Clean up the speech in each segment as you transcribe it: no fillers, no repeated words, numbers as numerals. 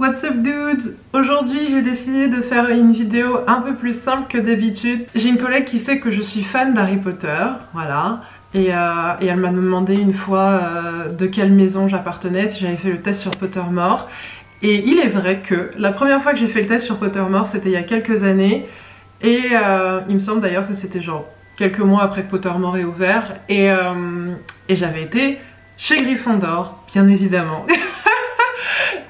What's up dudes? Aujourd'hui j'ai décidé de faire une vidéo un peu plus simple que d'habitude. J'ai une collègue qui sait que je suis fan d'Harry Potter, voilà. Et elle m'a demandé une fois de quelle maison j'appartenais, si j'avais fait le test sur Pottermore. Et il est vrai que la première fois que j'ai fait le test sur Pottermore c'était il y a quelques années. Et il me semble d'ailleurs que c'était genre quelques mois après que Pottermore ait ouvert. Et j'avais été chez Gryffondor, bien évidemment.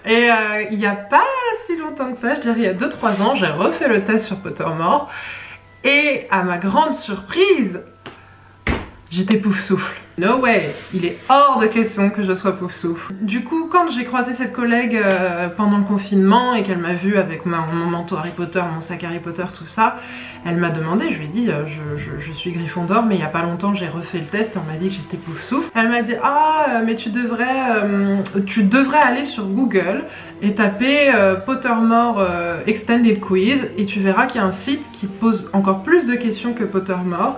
Et il n'y a pas si longtemps que ça, je dirais il y a 2-3 ans, j'ai refait le test sur Pottermore. Et à ma grande surprise, j'étais pouf souffle. No way, il est hors de question que je sois pouf souffle. Du coup, quand j'ai croisé cette collègue pendant le confinement et qu'elle m'a vue avec mon manteau Harry Potter, mon sac Harry Potter, tout ça, elle m'a demandé, je lui ai dit je suis Gryffondor, mais il n'y a pas longtemps j'ai refait le test et on m'a dit que j'étais pouf souffle. Elle m'a dit mais tu devrais aller sur Google et taper Pottermore Extended Quiz et tu verras qu'il y a un site qui te pose encore plus de questions que Pottermore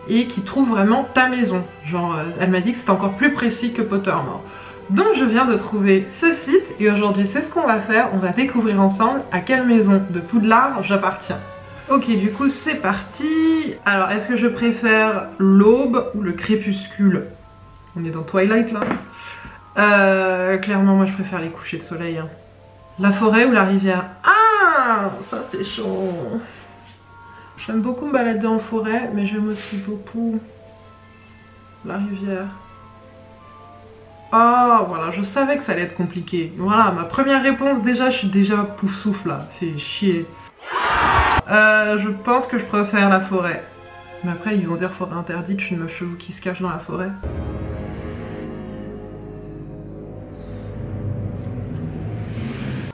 et qui trouve vraiment ta maison. Genre, elle m'a dit que c'était encore plus précis que Pottermore. Donc je viens de trouver ce site et aujourd'hui c'est ce qu'on va faire. On va découvrir ensemble à quelle maison de Poudlard j'appartiens. Ok, du coup c'est parti. Alors, est-ce que je préfère l'aube ou le crépuscule? On est dans Twilight là. Clairement, moi je préfère les couchers de soleil. Hein. La forêt ou la rivière? Ah, ça c'est chaud. J'aime beaucoup me balader en forêt, mais j'aime aussi beaucoup la rivière. Oh, voilà, je savais que ça allait être compliqué. Voilà, ma première réponse, déjà, je suis déjà pouf souffle là. Fait chier. Je pense que je préfère la forêt. Mais après, ils vont dire forêt interdite, je suis une meuf chelou qui se cache dans la forêt.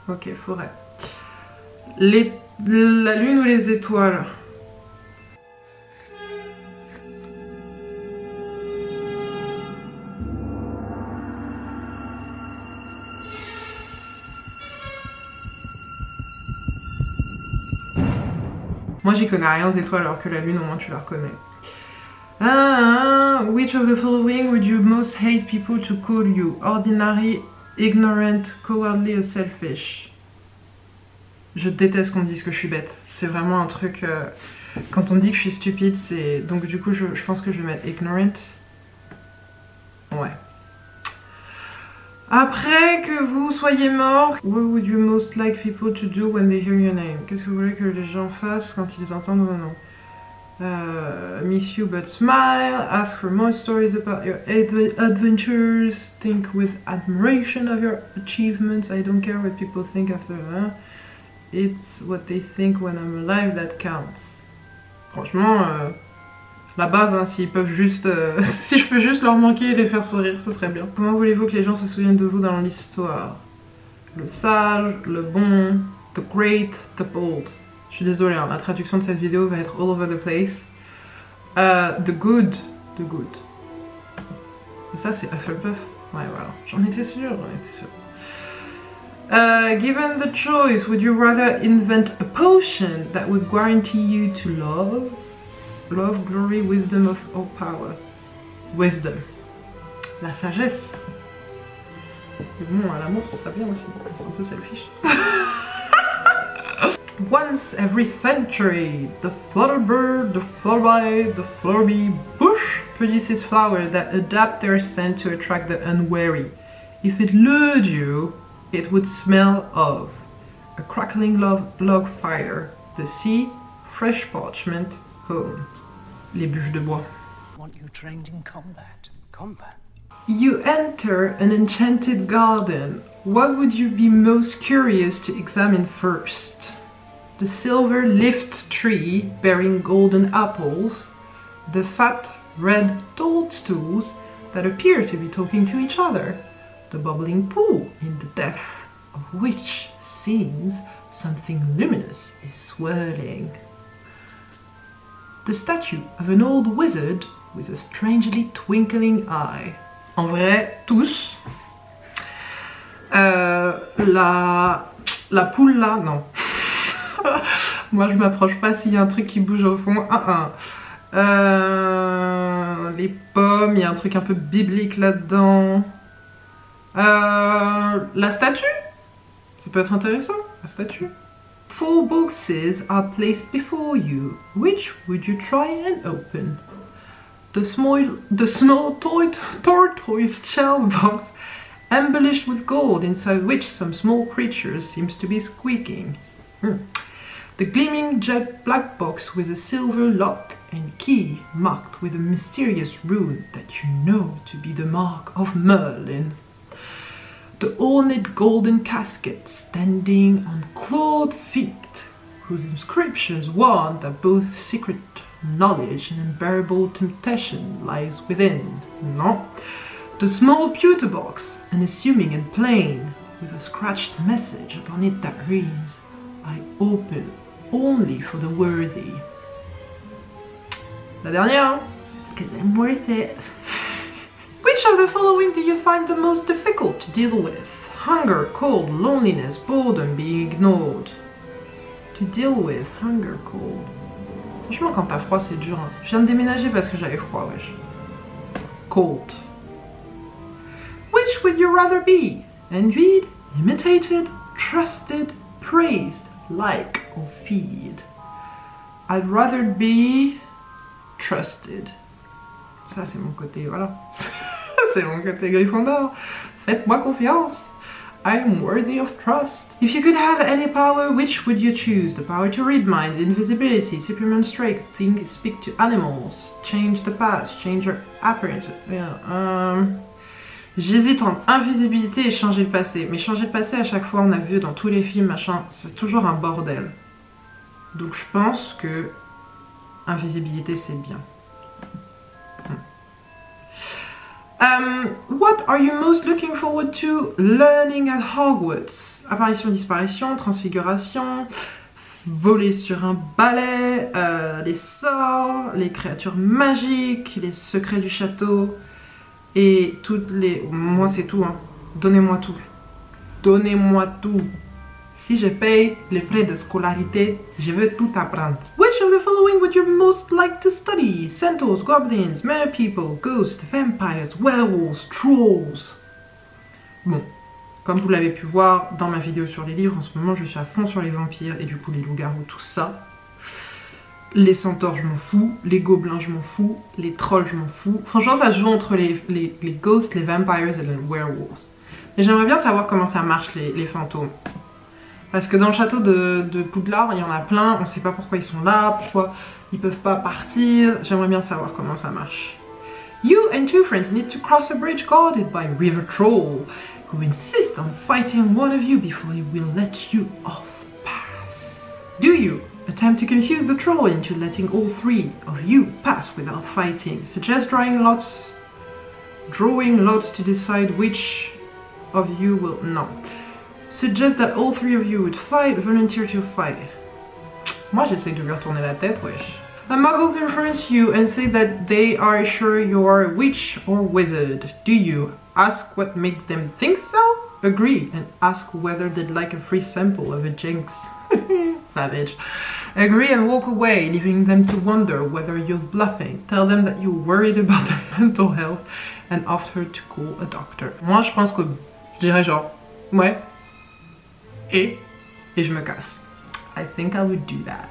Ok, forêt. La lune ou les étoiles? Moi j'y connais rien aux étoiles alors que la lune au moins tu la reconnais. Which of the following would you most hate people to call you? Ordinary, ignorant, cowardly or selfish? Je déteste qu'on me dise que je suis bête. C'est vraiment un truc... quand on me dit que je suis stupide, c'est... Donc du coup je pense que je vais mettre ignorant. Ouais. Après que vous soyez mort, what would you most like people to do when they hear your name? Qu'est-ce que vous voulez que les gens fassent quand ils entendent vos noms? Miss you but smile, ask for more stories about your adventures, think with admiration of your achievements, I don't care what people think after that, it's what they think when I'm alive that counts. Franchement, la base, hein, s'ils peuvent juste, si je peux juste leur manquer et les faire sourire, ce serait bien. Comment voulez-vous que les gens se souviennent de vous dans l'histoire? Le sage, le bon, the great, the bold. Je suis désolée, hein, la traduction de cette vidéo va être all over the place. The good, the good. Et ça c'est Hufflepuff. Ouais voilà, j'en étais sûre, given the choice, would you rather invent a potion that would guarantee you to love? Love, glory, wisdom or power? Wisdom. La sagesse. Mais bon, l'amour ce serait bien aussi, c'est un peu selfish. Once every century, the flutterbird, the flutterby, the flutterbee bush produces flowers that adapt their scent to attract the unwary. If it lured you, it would smell of a crackling log fire, the sea, fresh parchment, home. Les bûches de bois. Want you trained in combat? Combat? You enter an enchanted garden. What would you be most curious to examine first? The silver-leafed tree bearing golden apples, the fat red toadstools that appear to be talking to each other, the bubbling pool in the depth of which seems something luminous is swirling, the statue of an old wizard with a strangely twinkling eye. En vrai, tous. La poule là, non. Moi je m'approche pas s'il y a un truc qui bouge au fond. Les pommes, il y a un truc un peu biblique là-dedans. La statue? Ça peut être intéressant, la statue. 4 boxes are placed before you. Which would you try and open? The small tortoise shell box, embellished with gold, inside which some small creature seems to be squeaking. The gleaming jet black box with a silver lock and key marked with a mysterious rune that you know to be the mark of Merlin. The ornate golden casket standing on clawed feet, whose inscriptions warn that both secret knowledge and unbearable temptation lies within. No. The small pewter box, unassuming and plain, with a scratched message upon it that reads, I open only for the worthy. La dernière, because I'm worth it. Which of the following do you find the most difficult to deal with? Hunger, cold, loneliness, boredom, being ignored. To deal with, hunger, cold. Franchement, quand t'as froid, c'est dur. Hein. Je viens de déménager parce que j'avais froid, wesh. Cold. Which would you rather be? Envied, imitated, trusted, praised, like, or feared? I'd rather be trusted. Ça, c'est mon côté, voilà. C'est mon côté Gryffondor. Faites-moi confiance. I am worthy of trust. If you could have any power, which would you choose? The power to read minds, invisibility, superhuman strength, think, speak to animals, change the past, change your appearance. Yeah, J'hésite entre invisibilité et changer le passé. Mais changer le passé, à chaque fois, on a vu dans tous les films, machin, c'est toujours un bordel. Donc je pense que invisibilité, c'est bien. What are you most looking forward to learning at Hogwarts? Apparition, disparition, transfiguration, voler sur un balai, les sorts, les créatures magiques, les secrets du château et toutes les... Moi c'est tout, hein. Donnez-moi tout. Donnez-moi tout. Si je paye les frais de scolarité, je veux tout apprendre. Which of the following would you most like to study? Centaurs, goblins, mer people, ghosts, vampires, werewolves, trolls. Bon, comme vous l'avez pu voir dans ma vidéo sur les livres, en ce moment je suis à fond sur les vampires et du coup les loups-garous, tout ça. Les centaures, je m'en fous. Les gobelins, je m'en fous. Les trolls, je m'en fous. Franchement, ça se joue entre les ghosts, les vampires et les werewolves. Mais j'aimerais bien savoir comment ça marche, les fantômes. Parce que dans le château de Poudlard, il y en a plein, on sait pas pourquoi ils sont là, pourquoi ils peuvent pas partir. J'aimerais bien savoir comment ça marche. You and 2 friends need to cross a bridge guarded by River Troll, who insist on fighting one of you before he will let you off pass. Do you attempt to confuse the troll into letting all 3 of you pass without fighting? Suggest drawing lots to decide which of you will... No. Suggest that all 3 of you would fight, volunteer to fight. Moi j'essaie de lui retourner la tête, wesh. A muggle confronts you and say that they are sure you are a witch or wizard. Do you ask what made them think so? Agree and ask whether they'd like a free sample of a jinx. Savage. Agree and walk away, leaving them to wonder whether you're bluffing. Tell them that you're worried about their mental health and offer to call a doctor. Moi je pense que je dirais genre, ouais. Et je me casse. I think I would do that.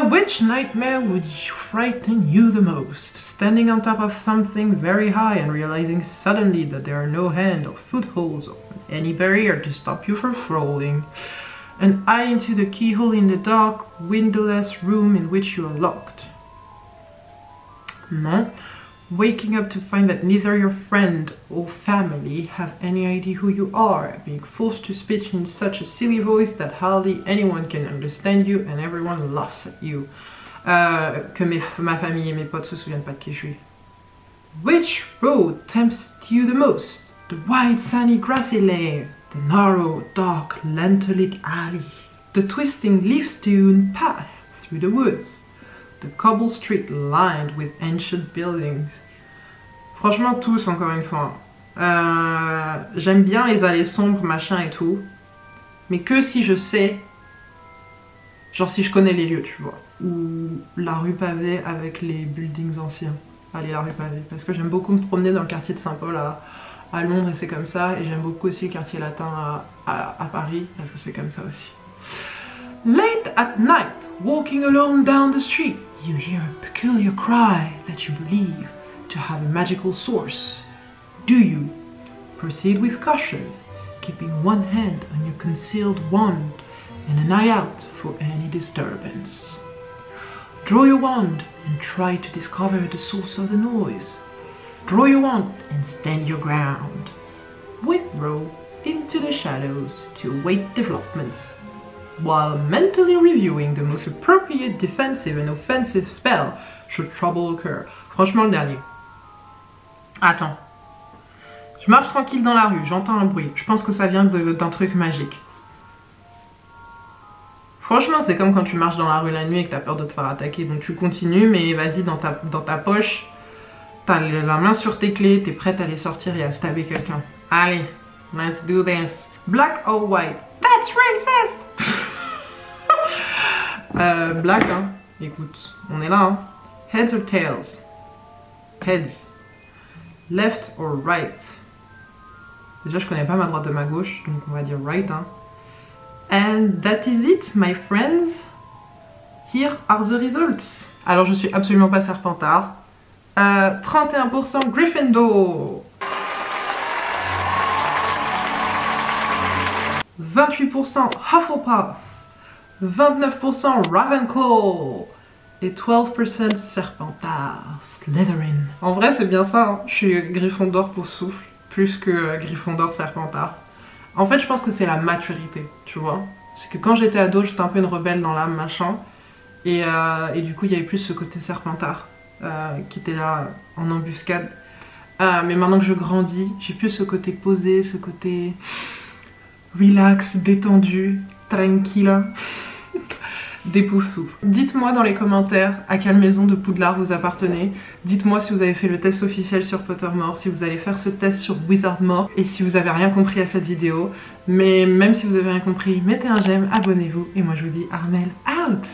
Which nightmare would frighten you the most? Standing on top of something very high and realizing suddenly that there are no hand or footholds or any barrier to stop you from falling. An eye into the keyhole in the dark, windowless room in which you are locked. Non. Waking up to find that neither your friend or family have any idea who you are, being forced to speak in such a silly voice that hardly anyone can understand you and everyone laughs at you. Que ma famille et mes potes se souviennent pas de qui je suis. Which road tempts you the most? The wide sunny grassy lane, the narrow dark lantern-lit alley, the twisting leaf-strewn path through the woods, the cobble street lined with ancient buildings. Franchement tous, encore une fois. J'aime bien les allées sombres, machin et tout. Mais que si je sais... Genre si je connais les lieux, tu vois. Ou la rue pavée avec les buildings anciens. Allez, la rue pavée. Parce que j'aime beaucoup me promener dans le quartier de Saint-Paul à Londres et c'est comme ça. Et j'aime beaucoup aussi le quartier latin à Paris parce que c'est comme ça aussi. Late at night, walking alone down the street, you hear a peculiar cry that you believe to have a magical source. Do you? Proceed with caution, keeping one hand on your concealed wand and an eye out for any disturbance. Draw your wand and try to discover the source of the noise. Draw your wand and stand your ground. Withdraw into the shadows to await developments, while mentally reviewing the most appropriate defensive and offensive spell should trouble occur. Franchement, le dernier. Attends. Je marche tranquille dans la rue, j'entends un bruit. Je pense que ça vient d'un truc magique. Franchement, c'est comme quand tu marches dans la rue la nuit et que t'as peur de te faire attaquer. Donc tu continues, mais vas-y, dans ta poche, t'as la main sur tes clés, t'es prête à les sortir et à stabber quelqu'un. Allez, let's do this. Black or white? That's racist! Black, hein. Écoute, on est là, hein. Heads or tails? Heads. Left or right? Déjà, je connais pas ma droite de ma gauche, donc on va dire right, hein. And that is it, my friends. Here are the results. Alors, je suis absolument pas Serpentard. 31% Gryffindor. 28% Hufflepuff. 29% Ravenclaw. Et 12% Serpentard. Slytherin. En vrai, c'est bien ça, hein. Je suis Gryffondor pour souffle, plus que Gryffondor Serpentard. En fait, je pense que c'est la maturité, tu vois. C'est que quand j'étais ado, j'étais un peu une rebelle dans l'âme, machin. Et du coup, il y avait plus ce côté Serpentard qui était là en embuscade. Mais maintenant que je grandis, j'ai plus ce côté posé, ce côté relax, détendu, tranquille, d'époustoufle. Dites-moi dans les commentaires à quelle maison de Poudlard vous appartenez. Dites-moi si vous avez fait le test officiel sur Pottermore, si vous allez faire ce test sur Wizardmore et si vous avez rien compris à cette vidéo. Mais même si vous avez rien compris, mettez un j'aime, abonnez-vous et moi je vous dis Armelle out!